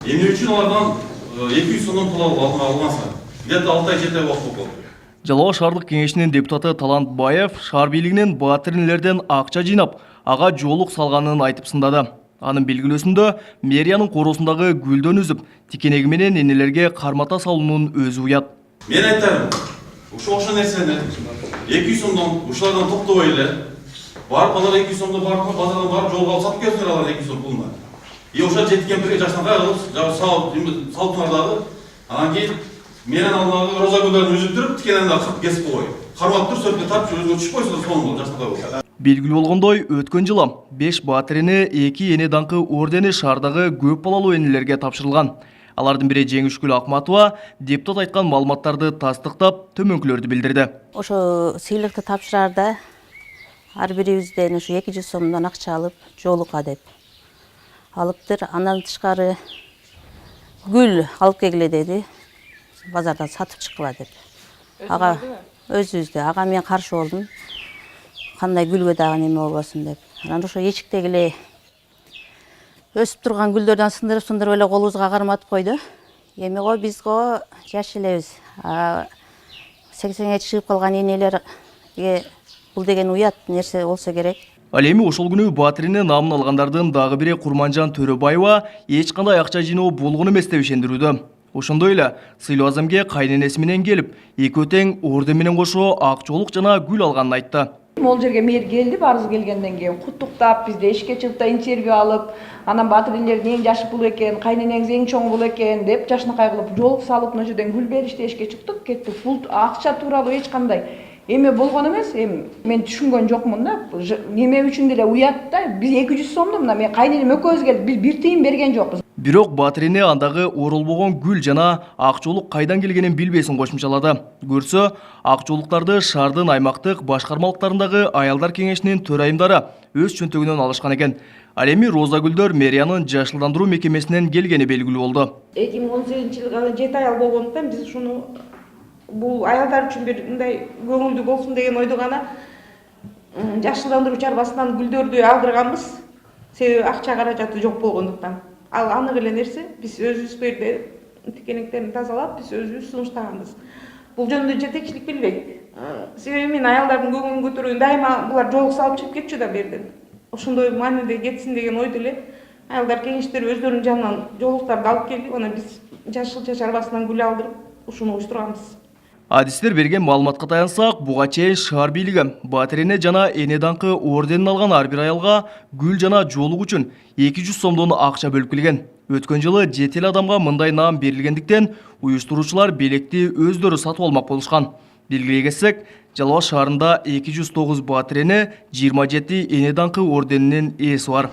Emне үчүн алардан 200 сомдон пул алганса, где-то 6 ай 7 ай убакыт болду. Жалал шаардык кеңешинин депутаты Талант Баев шаар бийлигинин батиринлерден акча жыйнап, ага жоолук салганын айтып сындады. Анын белгилөөсүндө мэриянын коросундагы гүлдөн үзүп, тикенеги менен энелерге кармата салуунун өзү уят. Мен айтарым, ошо нерсени 200 сомдон ушулардан токтобой эле, барып алар 200 сомдон барып базардан барып жолго алып сатып келсиңер алар 200 сом пулуна. Ошо жеткен бирге жашнакай кылып, салыптыңар дагы, анан кийин менен алдагы роза гүлдөрүн үзүп туруп, тикенени да кырып кесип койгой. Кармап туруп, сөткө тартып өзүнө түшүп койсо сонун жашнакай болот. Белгилүү болгондой, өткөн жылы 5 батирини 2 эне даңкы ордени шаардагы көп балалуу энелерге тапшырылган. Алардын бири Жеңишгүл Акматова депутат айткан маалыматтарды тастыктап, төмөнкүлөрдү билдирди. Ошо сыйлыкты тапшырарда ар бирибизден ушу 200 сомдон акча алып, жоолукка деп алыптыр. Андан тышкары гүл алып келгиле деди. Базардан сатып чыккыла деп. Ага өзүбүздө, ага мен каршы болдум. Кандай гүлгө дагы неме болбосун деп. Анан ошо эчиктеги өсүп турган гүлдөрдөн сындырып эле колубузга карматып койду. Эми го биз го жаш элебиз. 80ге чыгып калган энелерге бул деген уят нерсе болсо керек. Ал эми ошол күнү батирини намын алгандардын дагы бири Курманжан Төрөбаева эч кандай акча жыйноо болгон эмес деп ишендирүүдө. Ошондой эле сыйлуу аземге кайненеси менен келип, экөө тең орден менен кошо ак жоолук жана гүл алганын айтты. Ол жерге мэр келди, барыбыз келгенден кийин куттуктап, бизде эшикке чыгып да интервью алып, анан батирлердин эң жашы бул экен, кайненеңиз эң чоң бул экен деп жашнакай кылып жоолук салып, мына жерден гүл беришти, эшикке чыктык, кеттик. Бул акча тууралуу эч кандай эме болгон эмес. Эми мен түшүнгөн жокмун да. Неме үчүн деле уят да. Биз 200 сомду мына мен кайненем экөөбүз келип, биз бир тыйын берген жокпуз. Бирок батирине андагы оролбогон гүл жана ак жоолук кайдан келгенин билбесин кошумчалады. Көрсө, ак жоолуктарды шаардын аймактык башкармалыктарындагы аялдар кеңешинин төрайымдары өз чөнтөгүнөн алышкан экен. Ал эми роза гүлдөр мэриянын жашылдандыруу мекемесинен келгени белгилүү болду. 2018-жылы 7 ай болгондуктан биз ушуну бул аялдар үчүн бир мындай көңүлдүү болсун деген ойдо гана жашылдандыруу чарбасынан гүлдөрдү алдырганбыз. Себеби акча каражаты жок болгондуктан. Ал анык эле нерсе, биз өзүбүз бу жерде тикенектерин тазалап, биз өзүбүз сунуштаганбыз. Бул жөнүндө жетекчилик билбейт. Себеби мен аялдардын көңүлүн көтөрүүн дайыма булар жоолук салып чыгып кетчү да берден. Ошондой мааниде кетсин деген ойдо эле аялдар кеңештери өздөрүнүн жанынан жоолуктарды алып келди. Анан биз жашыл чарбасынан гүл алдырып, ушуну уюштурганбыз. Адистер берген маалыматка таянсак, буга чейин шаар бийлиги батирине жана эне даңкы орденин алган ар бир аялга гүл жана жоолук үчүн 200 сомдон акча бөлүп келген. Өткөн жылы 7 эле адамга мындай наам берилгендиктен уюштуруучулар белекти өздөрү сатып алмак болушкан. Белгилей кетсек, Жалал шаарында 209 батирине 27 эне даңкы орденинин ээси бар.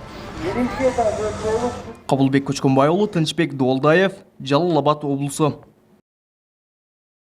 Кабылбек Көчкөнбай уулу, Тынчбек Долдаев, Жалал Абад облусу.